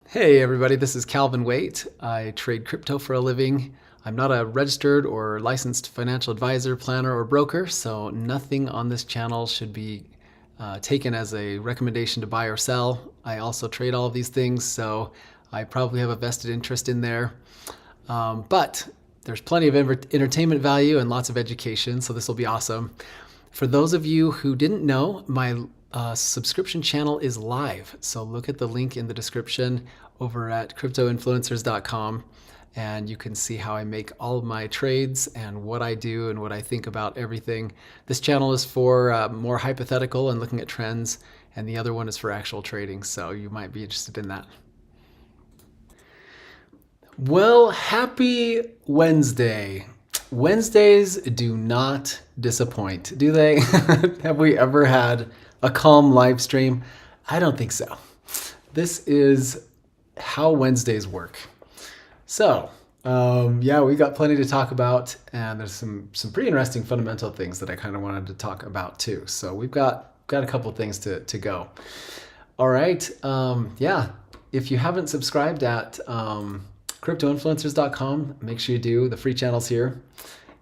Hey everybody, this is Calvin Waite. I trade crypto for a living. I'm not a registered or licensed financial advisor, planner, or broker, so nothing on this channel should be taken as a recommendation to buy or sell. I also trade all of these things, so I probably have a vested interest in there. But there's plenty of entertainment value and lots of education, so this will be awesome. For those of you who didn't know, my subscription channel is live. So look at the link in the description over at cryptoinfluencers.com and you can see how I make all of my trades and what I do and what I think about everything. This channel is for more hypothetical and looking at trends, and the other one is for actual trading, so you might be interested in that. Well, happy Wednesday. Wednesdays do not disappoint, do they? Have we ever had a calm live stream? I don't think so. This is how Wednesdays work. So, yeah, we got plenty to talk about, and there's some pretty interesting fundamental things that I kind of wanted to talk about too. So we've got a couple things to go. All right, yeah, if you haven't subscribed at cryptoinfluencers.com, make sure you do. The free channel's here.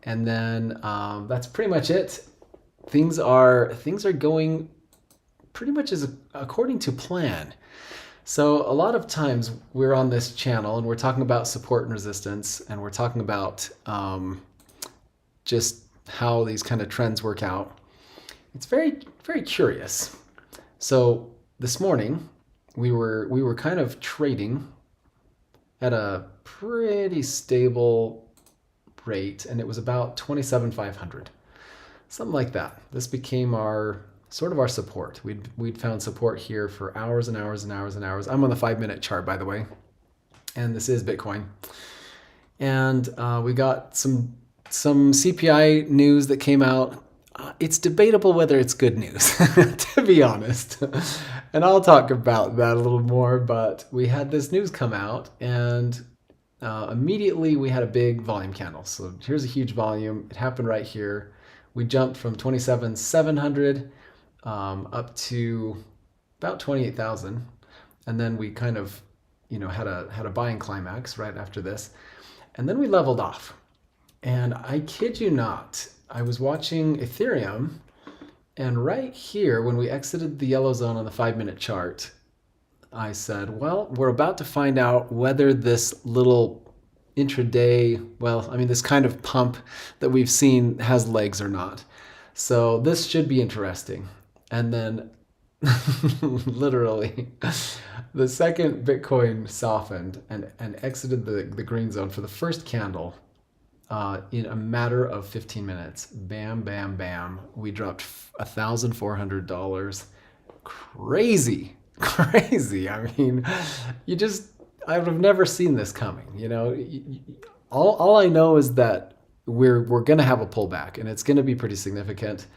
And then that's pretty much it. Things are going pretty much as according to plan. So a lot of times we're on this channel and we're talking about support and resistance, and we're talking about just how these kind of trends work out. It's very, very curious. So this morning we were kind of trading at a pretty stable rate, and it was about 27,500, something like that. This became our sort of our support. We'd found support here for hours and hours and hours and hours. I'm on the 5-minute chart, by the way, and this is Bitcoin. And we got some CPI news that came out. It's debatable whether it's good news, to be honest. And I'll talk about that a little more, but we had this news come out, and immediately we had a big volume candle. So here's a huge volume. It happened right here. We jumped from 27,700 up to about 28,000. And then we kind of, had a buying climax right after this. And then we leveled off. And I kid you not, I was watching Ethereum, and right here, when we exited the yellow zone on the 5-minute chart, I said, well, we're about to find out whether this little intraday, this kind of pump that we've seen has legs or not. So this should be interesting. And then literally the second Bitcoin softened and exited the green zone for the first candle, in a matter of 15 minutes, bam, bam, bam, we dropped $1,400. Crazy. I mean, I would have never seen this coming. All I know is that we're going to have a pullback, and it's going to be pretty significant.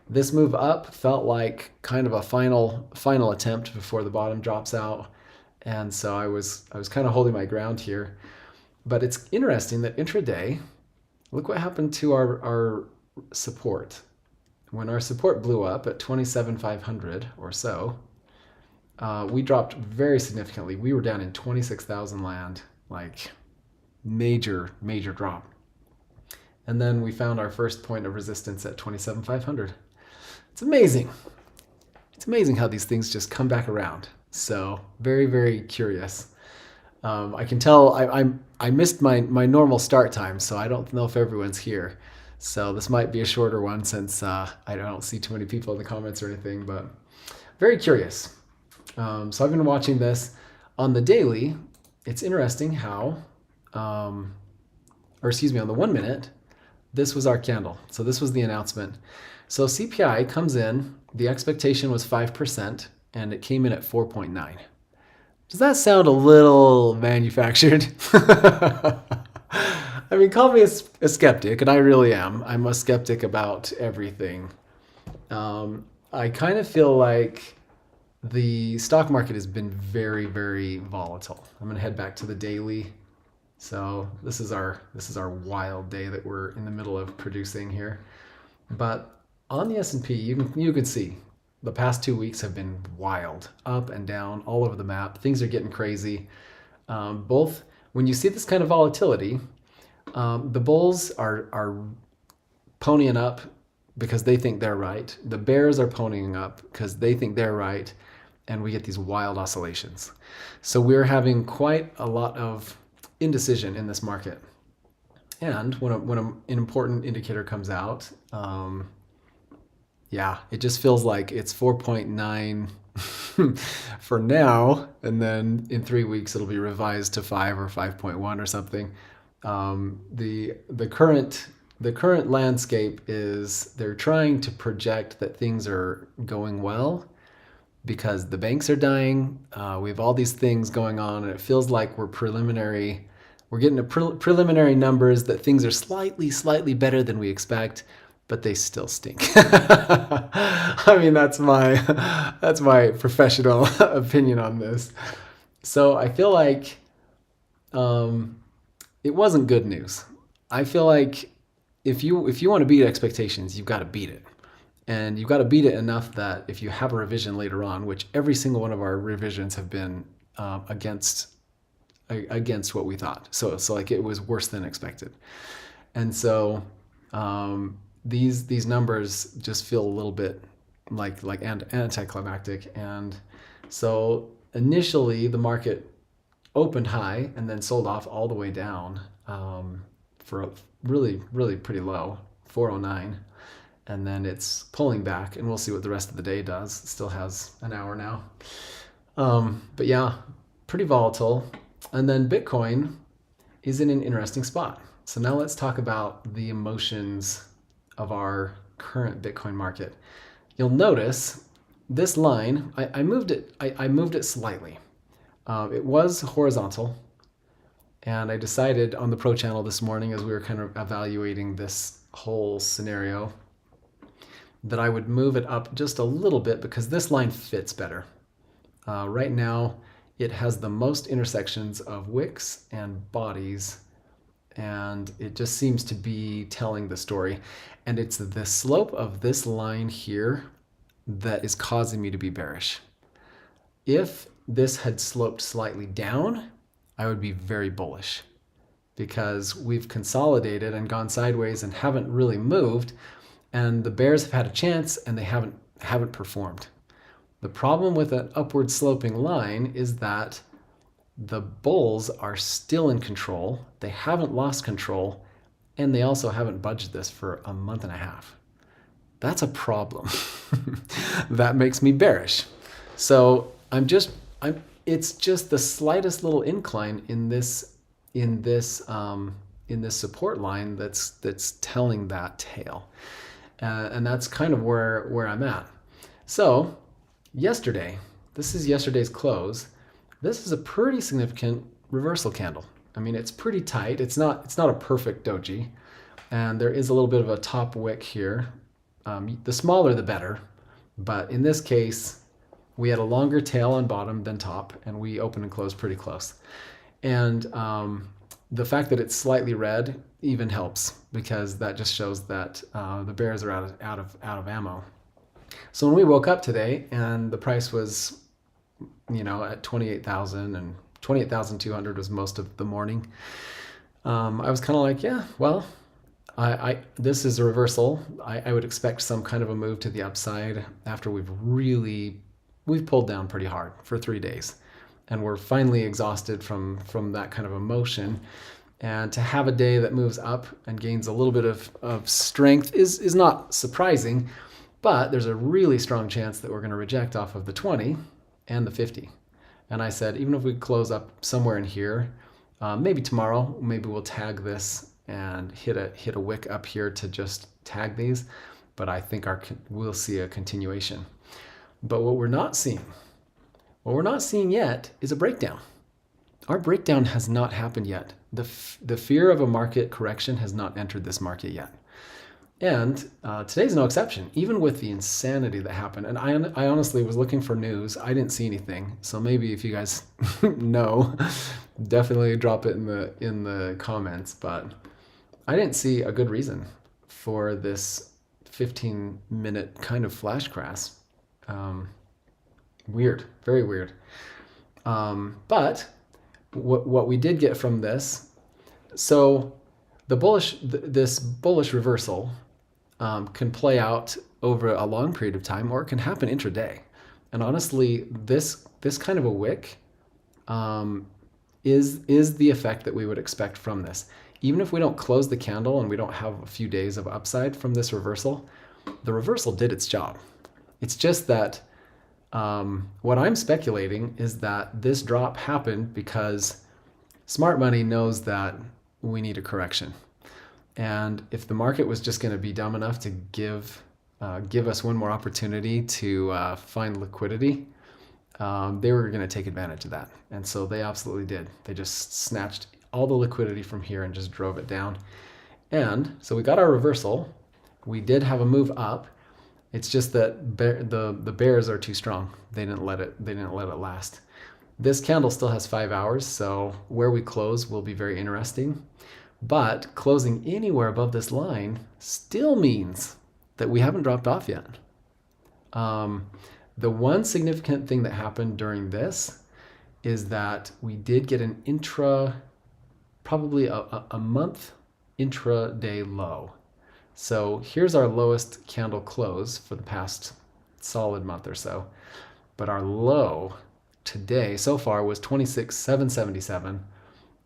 This move up felt like kind of a final attempt before the bottom drops out, and so I was kind of holding my ground here. But it's interesting that intraday, look what happened to our support. When our support blew up at 27,500 or so, we dropped very significantly. We were down in 26,000 land, like major drop. And then we found our first point of resistance at 27,500. It's amazing. It's amazing how these things just come back around. So very, very curious. I can tell I missed my normal start time, so I don't know if everyone's here. So this might be a shorter one since I don't see too many people in the comments or anything, but very curious. So I've been watching this on the daily. It's interesting how, on the 1 minute, this was our candle. So this was the announcement. So CPI comes in, the expectation was 5%, and it came in at 4.9. Does that sound a little manufactured? I mean, call me a skeptic, and I really am. I'm a skeptic about everything. I kind of feel like the stock market has been very, very volatile. I'm going to head back to the daily. So this is our wild day that we're in the middle of producing here. But on the S&P, you can see The past 2 weeks have been wild, up and down, all over the map. Things are getting crazy. Both when you see this kind of volatility, the bulls are ponying up because they think they're right. The bears are ponying up because they think they're right, and we get these wild oscillations. So we're having quite a lot of indecision in this market. And when an important indicator comes out, yeah, it just feels like it's 4.9 for now, and then in 3 weeks it'll be revised to 5 or 5.1 or something. The current landscape is they're trying to project that things are going well because the banks are dying. We have all these things going on, and it feels like we're getting a preliminary numbers that things are slightly better than we expect, but they still stink. I mean, that's my professional opinion on this. So I feel like it wasn't good news. I feel like if you want to beat expectations, you've got to beat it. And you've got to beat it enough that if you have a revision later on, which every single one of our revisions have been against what we thought. So like it was worse than expected. And so these numbers just feel a little bit like anticlimactic. And so initially the market opened high and then sold off all the way down for a really pretty low, 409. And then it's pulling back, and we'll see what the rest of the day does. It still has an hour now. But yeah, pretty volatile. And then Bitcoin is in an interesting spot. So now let's talk about the emotions of our current Bitcoin market. You'll notice this line, I moved it slightly. It was horizontal, and I decided on the Pro channel this morning as we were kind of evaluating this whole scenario that I would move it up just a little bit because this line fits better. Right now, it has the most intersections of wicks and bodies, and it just seems to be telling the story. And it's the slope of this line here that is causing me to be bearish. If this had sloped slightly down, I would be very bullish because we've consolidated and gone sideways and haven't really moved, and the bears have had a chance and they haven't performed. The problem with an upward sloping line is that the bulls are still in control, they haven't lost control, and they also haven't budged this for a month and a half. That's a problem. That makes me bearish. So it's just the slightest little incline in this support line that's telling that tale. And that's kind of where I'm at. So yesterday, this is yesterday's close. This is a pretty significant reversal candle. I mean, it's pretty tight. It's not a perfect doji, and there is a little bit of a top wick here. The smaller the better, but in this case, we had a longer tail on bottom than top, and we opened and closed pretty close. And the fact that it's slightly red even helps because that just shows that the bears are out of ammo. So when we woke up today and the price was, at 28,000 and 28,200 was most of the morning, I was kind of like, yeah, well, this is a reversal. I would expect some kind of a move to the upside after we've pulled down pretty hard for 3 days. And we're finally exhausted from that kind of emotion. And to have a day that moves up and gains a little bit of strength is not surprising, but there's a really strong chance that we're going to reject off of the 20 and the 50. And I said, even if we close up somewhere in here, maybe tomorrow, maybe we'll tag this and hit a wick up here to just tag these. But I think we'll see a continuation. But what we're not seeing yet is a breakdown. Our breakdown has not happened yet. The fear of a market correction has not entered this market yet. And today's no exception, even with the insanity that happened. And I honestly was looking for news. I didn't see anything. So maybe if you guys know, definitely drop it in the comments. But I didn't see a good reason for this 15-minute kind of flash crash. Weird, very weird. But what we did get from this, so this bullish reversal can play out over a long period of time, or it can happen intraday. And honestly, this kind of a wick is the effect that we would expect from this. Even if we don't close the candle and we don't have a few days of upside from this reversal, the reversal did its job. It's just that what I'm speculating is that this drop happened because smart money knows that we need a correction. And if the market was just going to be dumb enough to give us one more opportunity to find liquidity, they were going to take advantage of that. And so they absolutely did. They just snatched all the liquidity from here and just drove it down. And so we got our reversal. We did have a move up. It's just that the bears are too strong. They didn't let it last. This candle still has 5 hours, so where we close will be very interesting. But closing anywhere above this line still means that we haven't dropped off yet. The one significant thing that happened during this is that we did get an probably a month intraday low. So here's our lowest candle close for the past solid month or so. But our low today so far was 26,777,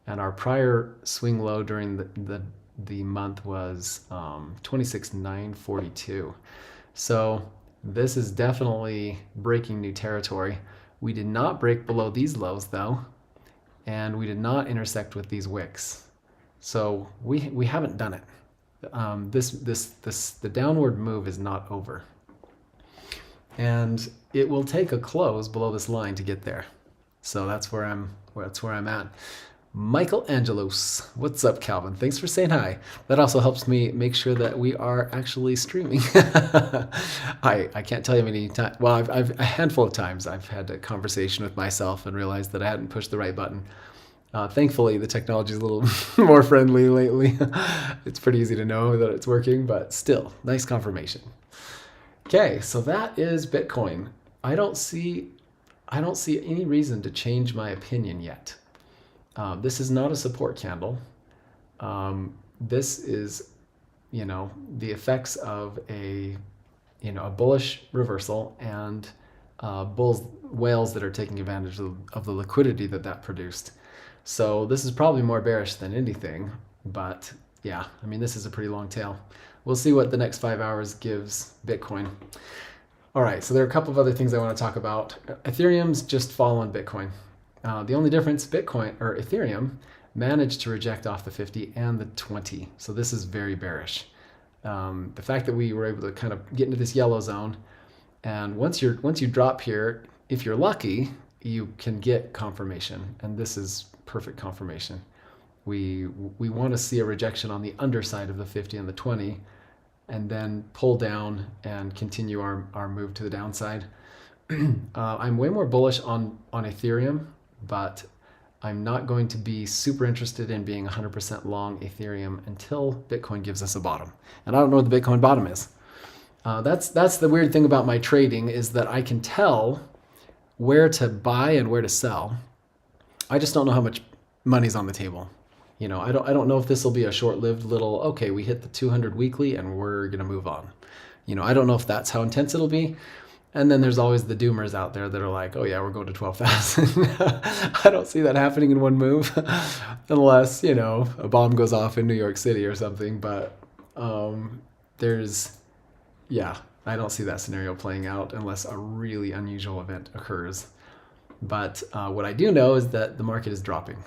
and our prior swing low during the month was 26,942. So this is definitely breaking new territory. We did not break below these lows though, and we did not intersect with these wicks. So we haven't done it. The downward move is not over, and it will take a close below this line to get there. So that's where I'm at. Michael Angelos, what's up, Calvin? Thanks for saying hi. That also helps me make sure that we are actually streaming. I can't tell you how many times. Well, I've a handful of times I've had a conversation with myself and realized that I hadn't pushed the right button. Thankfully, the technology is a little more friendly lately. It's pretty easy to know that it's working, but still, nice confirmation. Okay, so that is Bitcoin. I don't see any reason to change my opinion yet. This is not a support candle. This is, the effects of a bullish reversal and whales that are taking advantage of the liquidity that produced. So this is probably more bearish than anything, but yeah, I mean, this is a pretty long tail. We'll see what the next 5 hours gives Bitcoin. All right, so there are a couple of other things I want to talk about. Ethereum's just following Bitcoin. The only difference, Ethereum managed to reject off the 50 and the 20. So this is very bearish. The fact that we were able to kind of get into this yellow zone, and once you drop here, if you're lucky, you can get confirmation, and this is perfect confirmation. We want to see a rejection on the underside of the 50 and the 20, and then pull down and continue our move to the downside. I'm way more bullish on Ethereum, but I'm not going to be super interested in being 100% long Ethereum until Bitcoin gives us a bottom. And I don't know what the Bitcoin bottom is. That's the weird thing about my trading, is that I can tell where to buy and where to sell. I just don't know how much money's on the table. I don't know if this will be a short-lived little, okay, we hit the 200 weekly and we're going to move on. I don't know if that's how intense it'll be. And then there's always the doomers out there that are like, oh yeah, we're going to 12,000. I don't see that happening in one move unless, a bomb goes off in New York City or something. But I don't see that scenario playing out unless a really unusual event occurs. But what I do know is that the market is dropping.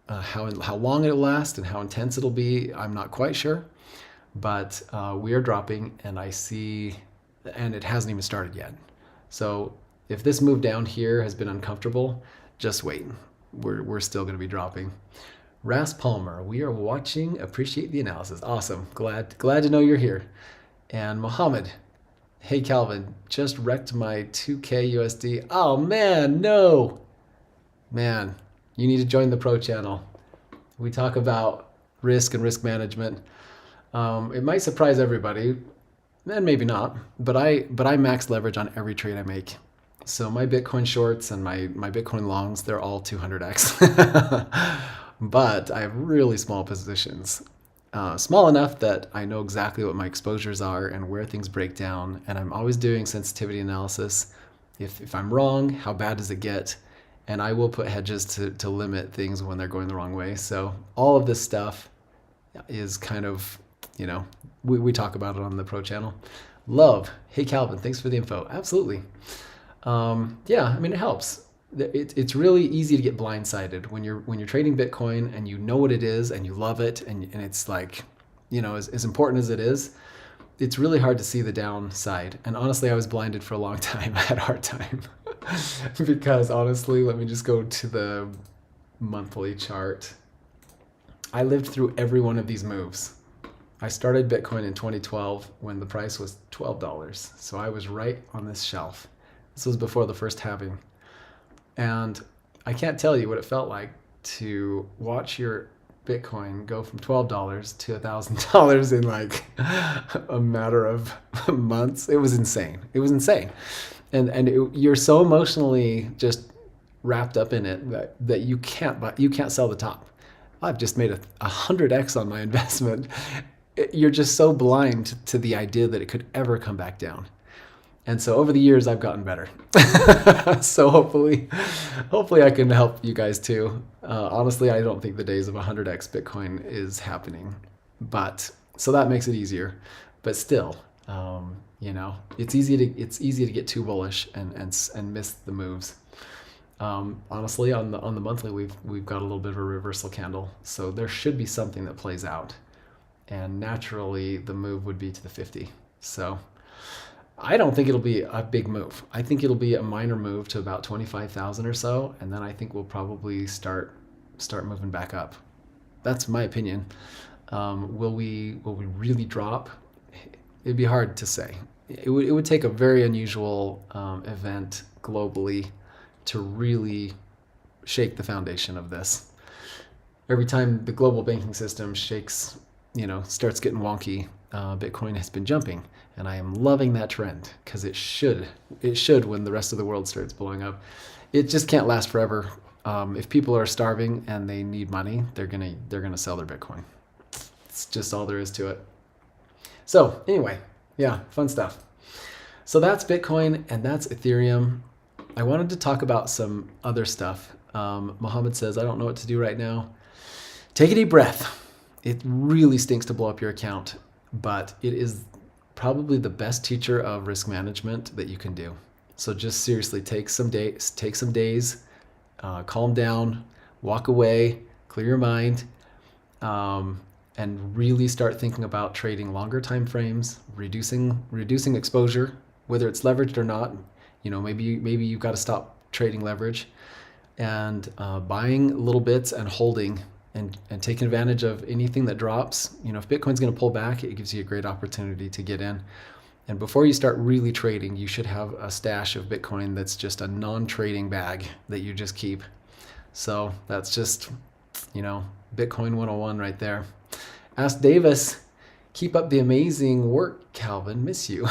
How long it'll last and how intense it'll be, I'm not quite sure. But we are dropping, and and it hasn't even started yet. So if this move down here has been uncomfortable, just wait. We're still going to be dropping. Ras Palmer, we are watching. Appreciate the analysis. Awesome. Glad to know you're here. And Mohammed, hey Calvin, just wrecked my 2K USD. Oh man, no. Man, you need to join the pro channel. We talk about risk and risk management. It might surprise everybody. and maybe not, but I max leverage on every trade I make. So my Bitcoin shorts and my Bitcoin longs, they're all 200x. But I have really small positions. Small enough that I know exactly what my exposures are and where things break down. And I'm always doing sensitivity analysis. If I'm wrong, how bad does it get? And I will put hedges to limit things when they're going the wrong way. So all of this stuff is kind of, we talk about it on the Pro channel. Love. Hey, Calvin, thanks for the info. Absolutely. Yeah, I mean, it helps. It's really easy to get blindsided when you're trading Bitcoin and you know what it is and you love it and it's like, as important as it is, it's really hard to see the downside. And honestly, I was blinded for a long time. I had a hard time because honestly, let me just go to the monthly chart. I lived through every one of these moves. I started Bitcoin in 2012 when the price was $12. So I was right on this shelf. This was before the first halving. And I can't tell you what it felt like to watch your Bitcoin go from $12 to $1,000 in like a matter of months. It was insane. It was insane. And you're so emotionally just wrapped up in it that you can't sell the top. I've just made 100x on my investment. You're just so blind to the idea that it could ever come back down. And so over the years, I've gotten better. So hopefully I can help you guys too. Honestly, I don't think the days of 100x Bitcoin is happening, but so that makes it easier. But still, it's easy to get too bullish and miss the moves. Honestly, on the monthly, we've got a little bit of a reversal candle, so there should be something that plays out, and naturally the move would be to the 50. So I don't think it'll be a big move. I think it'll be a minor move to about 25,000 or so, and then I think we'll probably start moving back up. That's my opinion. Will we really drop? It'd be hard to say. It would take a very unusual event globally to really shake the foundation of this. Every time the global banking system shakes, starts getting wonky, Bitcoin has been jumping, and I am loving that trend because it should when the rest of the world starts blowing up. It just can't last forever. If people are starving and they need money, they're gonna sell their Bitcoin. It's just all there is to it. So anyway, yeah, fun stuff. So that's Bitcoin and that's Ethereum. I wanted to talk about some other stuff. Mohammed says, I don't know what to do right now. Take a deep breath. It really stinks to blow up your account, but it is probably the best teacher of risk management that you can do. So just seriously, take some days, calm down, walk away, clear your mind, and really start thinking about trading longer time frames, reducing exposure, whether it's leveraged or not. Maybe you've got to stop trading leverage and buying little bits and holding and taking advantage of anything that drops. If Bitcoin's going to pull back, it gives you a great opportunity to get in. And before you start really trading, you should have a stash of Bitcoin that's just a non-trading bag that you just keep. So that's just, Bitcoin 101 right there. Ask Davis, keep up the amazing work, Calvin. Miss you.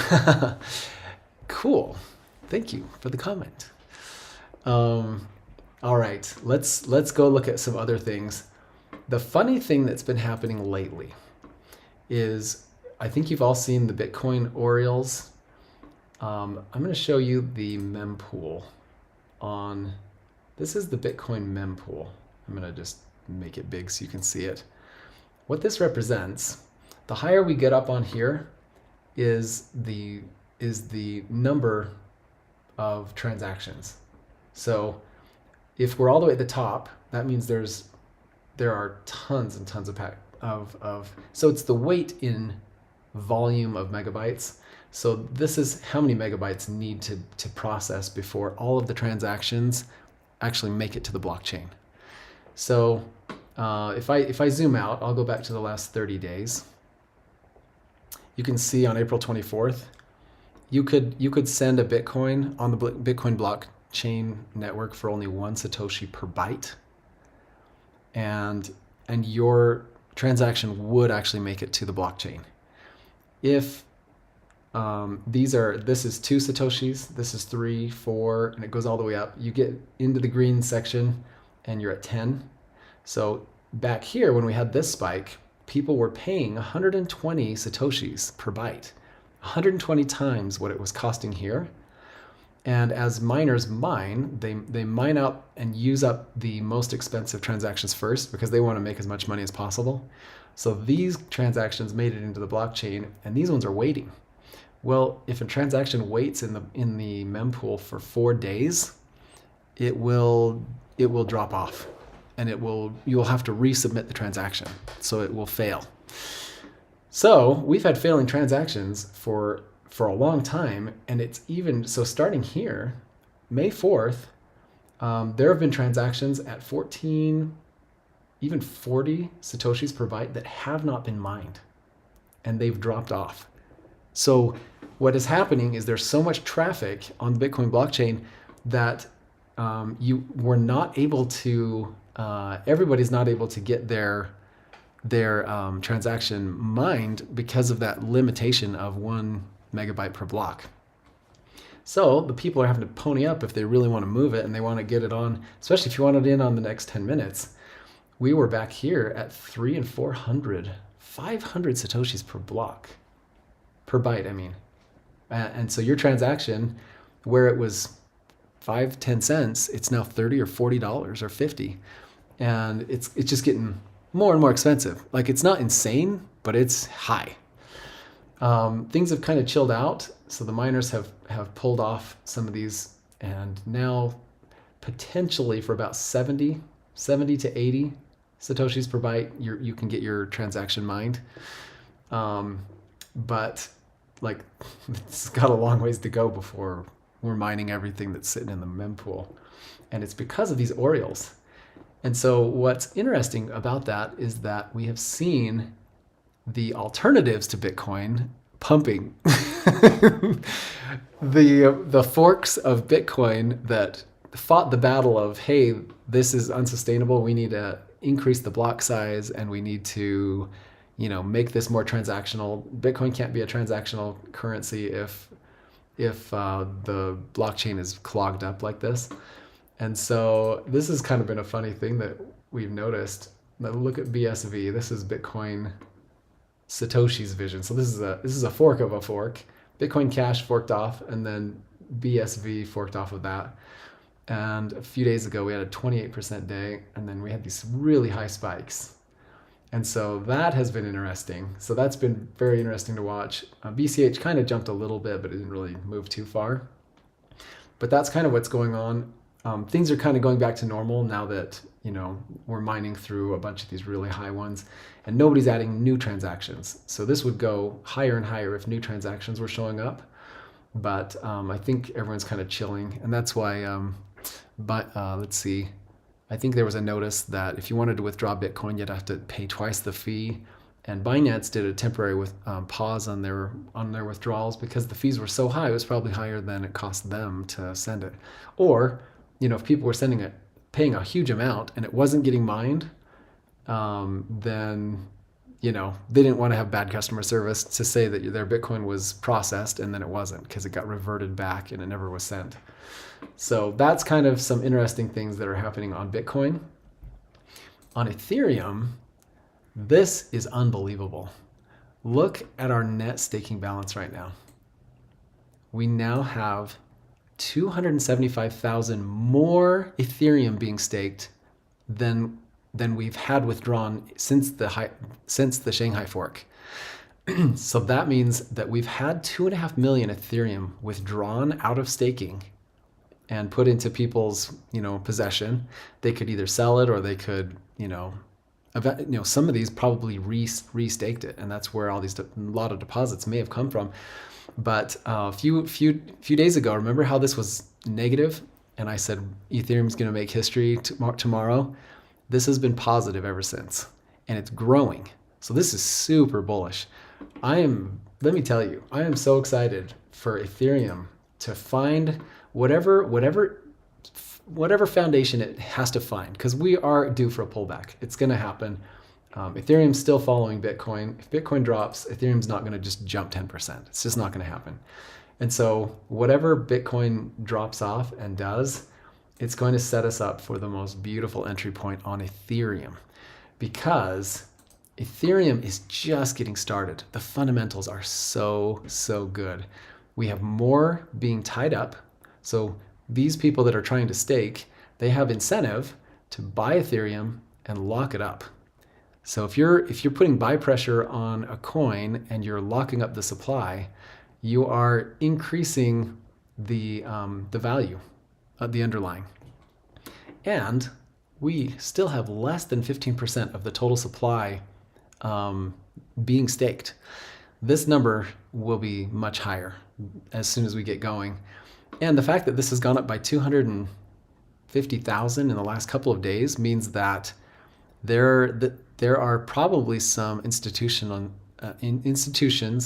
Cool. Thank you for the comment. All right, let's go look at some other things. The funny thing that's been happening lately is, I think you've all seen the Bitcoin Orioles. I'm going to show you the mempool on, this is the Bitcoin mempool. I'm going to just make it big so you can see it. What this represents, the higher we get up on here, is the number of transactions. So if we're all the way at the top, that means there are tons and tons of so it's the weight in volume of megabytes. So this is how many megabytes need to process before all of the transactions actually make it to the blockchain. So if I zoom out, I'll go back to the last 30 days. You can see on April 24th, you could send a Bitcoin on the Bitcoin blockchain network for only 1 Satoshi per byte, and your transaction would actually make it to the blockchain. If This is 2 Satoshis, this is 3, 4, and it goes all the way up. You get into the green section and you're at 10. So back here, when we had this spike, people were paying 120 Satoshis per byte, 120 times what it was costing here. And as miners mine, they mine out and use up the most expensive transactions first because they want to make as much money as possible. So these transactions made it into the blockchain, and these ones are waiting. Well, if a transaction waits in the mempool for 4 days, it will drop off, and you'll have to resubmit the transaction, so it will fail. So we've had failing transactions for a long time, and it's even so starting here, May 4th, there have been transactions at 14, even 40 Satoshis per byte that have not been mined, and they've dropped off. So what is happening is there's so much traffic on the Bitcoin blockchain that we're not able to, everybody's not able to get their transaction mined because of that limitation of 1 megabyte per block. So the people are having to pony up if they really want to move it and they want to get it on, especially if you want it in on the next 10 minutes. We were back here at 300 and 400, 500 Satoshis per block, per byte, I mean. And so your transaction, where it was 5-10 cents, it's now $30 or $40 or $50. And it's just getting more and more expensive. Like, it's not insane, but it's high. Things have kind of chilled out, so the miners have pulled off some of these, and now potentially for about 70 to 80 Satoshis per byte, you can get your transaction mined. But like, it's got a long ways to go before we're mining everything that's sitting in the mempool, and it's because of these Orioles. And so what's interesting about that is that we have seen the alternatives to Bitcoin pumping. The forks of Bitcoin that fought the battle of, hey, this is unsustainable, we need to increase the block size, and we need to, make this more transactional. Bitcoin can't be a transactional currency if the blockchain is clogged up like this. And so this has kind of been a funny thing that we've noticed. Now look at BSV. This is Bitcoin Satoshi's vision. So this is a fork of a fork. Bitcoin Cash forked off, and then BSV forked off of that. And a few days ago we had a 28% day, and then we had these really high spikes. And so that has been interesting. So that's been very interesting to watch. BCH kind of jumped a little bit, but it didn't really move too far. But that's kind of what's going on. Things are kind of going back to normal now that, we're mining through a bunch of these really high ones, and nobody's adding new transactions. So this would go higher and higher if new transactions were showing up. But I think everyone's kind of chilling, and that's why, let's see. I think there was a notice that if you wanted to withdraw Bitcoin, you'd have to pay twice the fee. And Binance did a temporary pause on their withdrawals because the fees were so high. It was probably higher than it cost them to send it. Or, if people were paying a huge amount and it wasn't getting mined, then they didn't want to have bad customer service to say that their Bitcoin was processed and then it wasn't, because it got reverted back and it never was sent. So that's kind of some interesting things that are happening on Bitcoin. On Ethereum, this is unbelievable. Look at our net staking balance right now. We now have 275,000 more Ethereum being staked than we've had withdrawn since the Shanghai fork. So that means that we've had 2.5 million Ethereum withdrawn out of staking and put into people's, possession. They could either sell it or they could, some of these probably restaked it, and that's where a lot of deposits may have come from. But a few days ago, remember how this was negative, and I said Ethereum's going to make history tomorrow? This has been positive ever since, and it's growing. So this is super bullish. Let me tell you, I am so excited for Ethereum to find whatever foundation it has to find, because we are due for a pullback. It's going to happen. Ethereum's still following Bitcoin. If Bitcoin drops, Ethereum's not going to just jump 10%. It's just not going to happen. And so whatever Bitcoin drops off and does, it's going to set us up for the most beautiful entry point on Ethereum, because Ethereum is just getting started. The fundamentals are so, so good. We have more being tied up. So these people that are trying to stake, they have incentive to buy Ethereum and lock it up. So if you're putting buy pressure on a coin and you're locking up the supply, you are increasing the value of the underlying. And we still have less than 15% of the total supply being staked. This number will be much higher as soon as we get going. And the fact that this has gone up by 250,000 in the last couple of days means that there are probably some institutions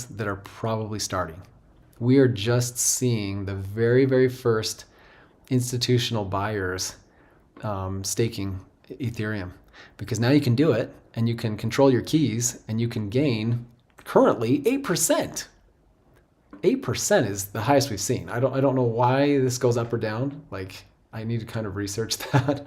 that are probably starting. We are just seeing the very, very first institutional buyers staking Ethereum, because now you can do it and you can control your keys and you can gain currently 8%. 8% is the highest we've seen. I don't know why this goes up or down. Like, I need to kind of research that.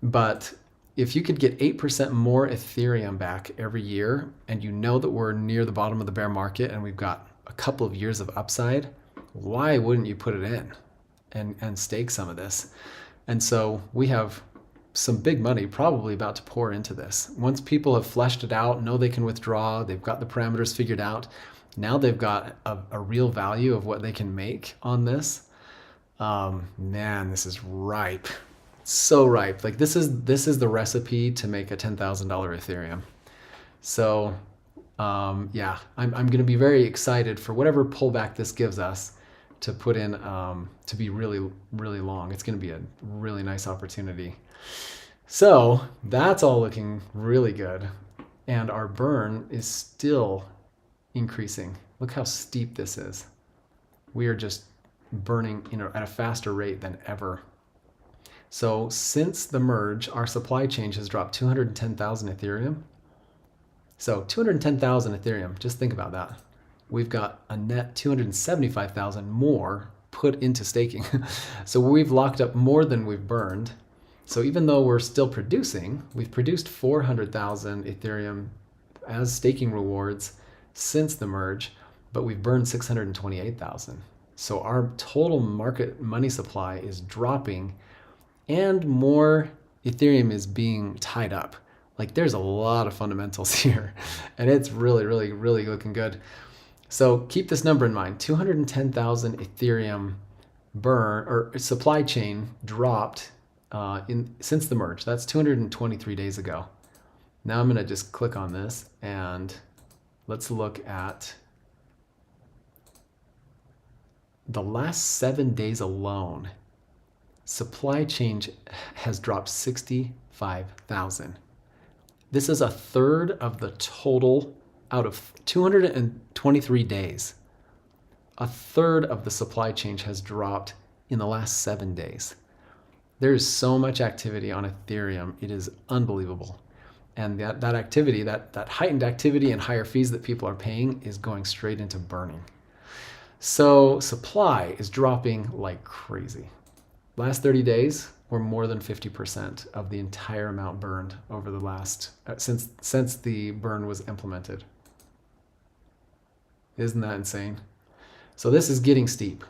But if you could get 8% more Ethereum back every year, and you know that we're near the bottom of the bear market and we've got a couple of years of upside, why wouldn't you put it in and stake some of this? And so we have some big money probably about to pour into this. Once people have fleshed it out, know they can withdraw, they've got the parameters figured out, now they've got a real value of what they can make on this. Man, this is ripe. So ripe. Like, this is the recipe to make a $10,000 Ethereum. So yeah, I'm going to be very excited for whatever pullback this gives us to put in to be really, really long. It's going to be a really nice opportunity. So that's all looking really good. And our burn is still increasing. Look how steep this is. We are just burning, at a faster rate than ever. So since the merge, our supply chain has dropped 210,000 Ethereum. So 210,000 Ethereum, just think about that. We've got a net 275,000 more put into staking. So we've locked up more than we've burned. So even though we're still producing, we've produced 400,000 Ethereum as staking rewards since the merge, but we've burned 628,000. So our total market money supply is dropping, and more Ethereum is being tied up. Like, there's a lot of fundamentals here, and it's really, really, really looking good. So keep this number in mind. 210,000 Ethereum burn or supply chain dropped since the merge. That's 223 days ago. Now I'm going to just click on this and let's look at the last 7 days alone. Supply chain has dropped 65,000. This is a third of the total out of 223 days. A third of the supply chain has dropped in the last 7 days. There is so much activity on Ethereum. It is unbelievable. And that activity, that heightened activity and higher fees that people are paying is going straight into burning. So supply is dropping like crazy. Last 30 days, we're more than 50% of the entire amount burned over the last, since the burn was implemented. Isn't that insane? So this is getting steep.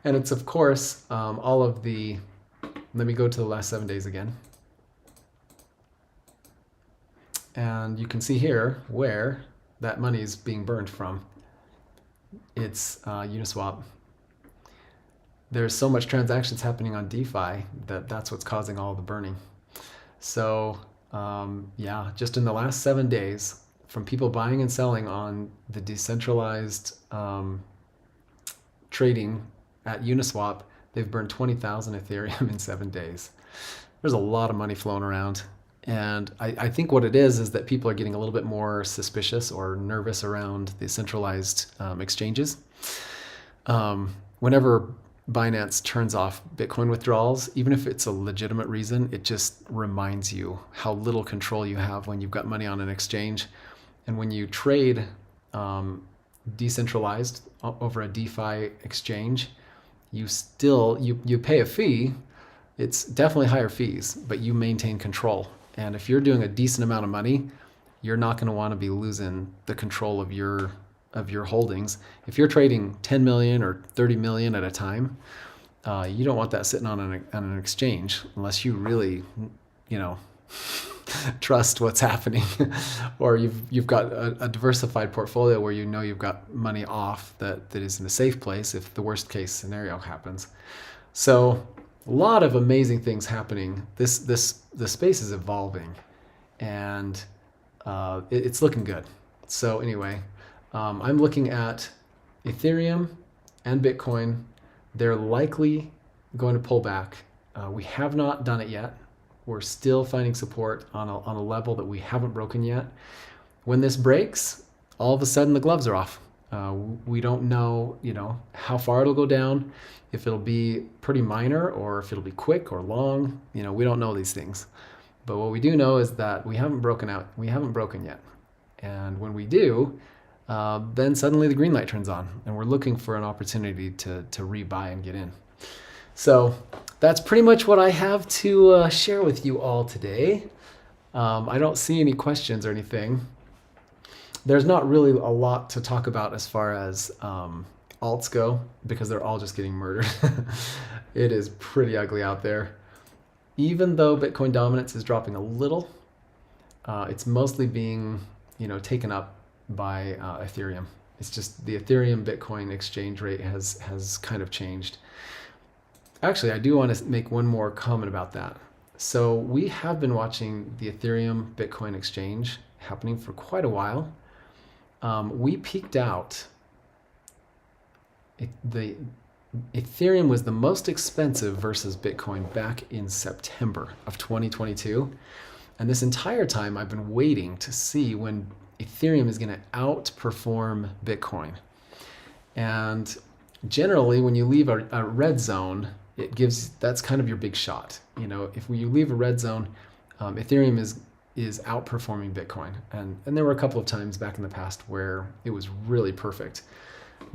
And it's, of course, all of the, let me go to the last 7 days again. And you can see here where that money is being burned from. It's Uniswap. There's so much transactions happening on DeFi that's what's causing all the burning. So yeah, just in the last 7 days, from people buying and selling on the decentralized trading at Uniswap, they've burned 20,000 Ethereum in 7 days. There's a lot of money flowing around. And I think what it is that people are getting a little bit more suspicious or nervous around the centralized exchanges. Whenever Binance turns off Bitcoin withdrawals, even if it's a legitimate reason, it just reminds you how little control you have when you've got money on an exchange. And when you trade decentralized over a DeFi exchange, you pay a fee. It's definitely higher fees, but you maintain control. And if you're doing a decent amount of money, you're not going to want to be losing the control of your holdings. If you're trading 10 million or 30 million at a time, you don't want that sitting on an exchange unless you really, trust what's happening, or you've got a diversified portfolio where you've got money off that is in a safe place if the worst case scenario happens. So a lot of amazing things happening. The space is evolving, and it's looking good. So anyway, I'm looking at Ethereum and Bitcoin. They're likely going to pull back. We have not done it yet. We're still finding support on a level that we haven't broken yet. When this breaks, all of a sudden the gloves are off. We don't know, how far it'll go down, if it'll be pretty minor or if it'll be quick or long. We don't know these things. But what we do know is that we haven't broken out. We haven't broken yet. And when we do, then suddenly the green light turns on, and we're looking for an opportunity to rebuy and get in. So that's pretty much what I have to share with you all today. I don't see any questions or anything. There's not really a lot to talk about as far as alts go, because they're all just getting murdered. It is pretty ugly out there. Even though Bitcoin dominance is dropping a little, it's mostly being, taken up by Ethereum. It's just the Ethereum Bitcoin exchange rate has kind of changed. Actually, I do want to make one more comment about that. So we have been watching the Ethereum Bitcoin exchange happening for quite a while. We peaked out. The Ethereum was the most expensive versus Bitcoin back in September of 2022. And this entire time I've been waiting to see when Ethereum is going to outperform Bitcoin. And generally, when you leave a red zone, that's kind of your big shot. If you leave a red zone, Ethereum is outperforming Bitcoin. And there were a couple of times back in the past where it was really perfect.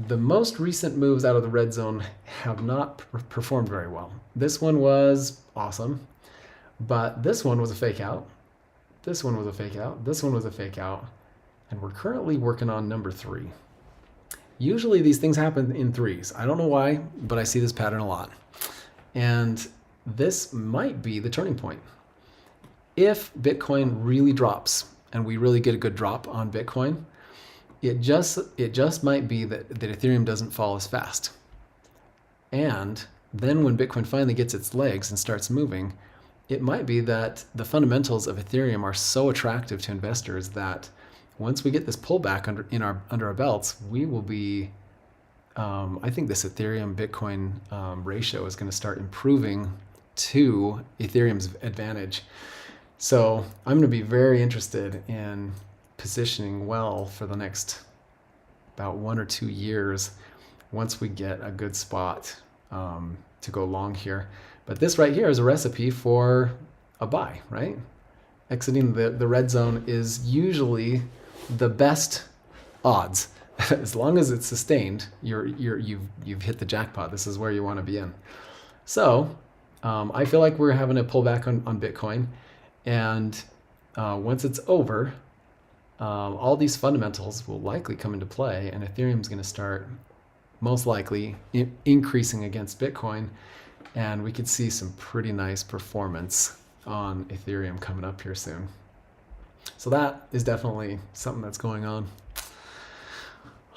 The most recent moves out of the red zone have not performed very well. This one was awesome, but this one was a fake out. This one was a fake out. This one was a fake out. And we're currently working on number 3. Usually these things happen in threes. I don't know why, but I see this pattern a lot. And this might be the turning point. If Bitcoin really drops and we really get a good drop on Bitcoin, it just might be that Ethereum doesn't fall as fast. And then when Bitcoin finally gets its legs and starts moving, it might be that the fundamentals of Ethereum are so attractive to investors that once we get this pullback under our belts, we will be, I think this Ethereum Bitcoin ratio is going to start improving to Ethereum's advantage. So I'm going to be very interested in positioning well for the next about 1 or 2 years once we get a good spot to go long here. But this right here is a recipe for a buy, right? Exiting the red zone is usually the best odds. As long as it's sustained, you've hit the jackpot. This is where you want to be in. So I feel like we're having a pullback on Bitcoin, and once it's over, all these fundamentals will likely come into play, and Ethereum's going to start most likely increasing against Bitcoin, and we could see some pretty nice performance on Ethereum coming up here soon. So that is definitely something that's going on.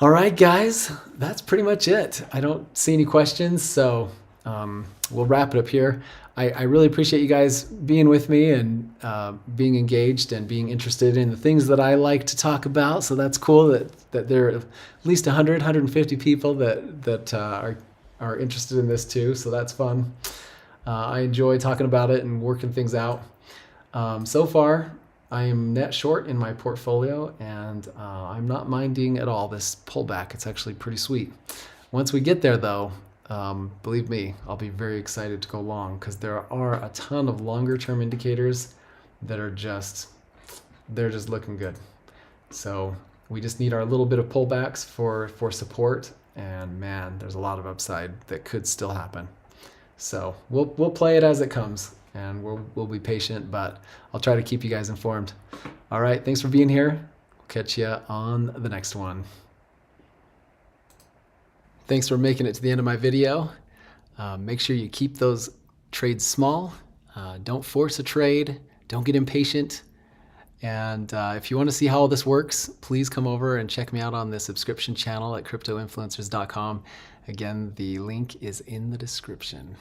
All right, guys, that's pretty much it. I don't see any questions, so we'll wrap it up here. I really appreciate you guys being with me and being engaged and being interested in the things that I like to talk about. So that's cool that there are at least 100, 150 people that are interested in this too. So that's fun. I enjoy talking about it and working things out. So far, I am net short in my portfolio, and I'm not minding at all this pullback. It's actually pretty sweet. Once we get there, though, believe me, I'll be very excited to go long because there are a ton of longer term indicators that are they're just looking good. So we just need our little bit of pullbacks for support, and man, there's a lot of upside that could still happen. So we'll play it as it comes, and we'll be patient, but I'll try to keep you guys informed. All right, thanks for being here. We'll catch you on the next one. Thanks for making it to the end of my video. Make sure you keep those trades small. Don't force a trade. Don't get impatient. And if you want to see how all this works, please come over and check me out on the subscription channel at cryptoinfluencers.com. Again, the link is in the description.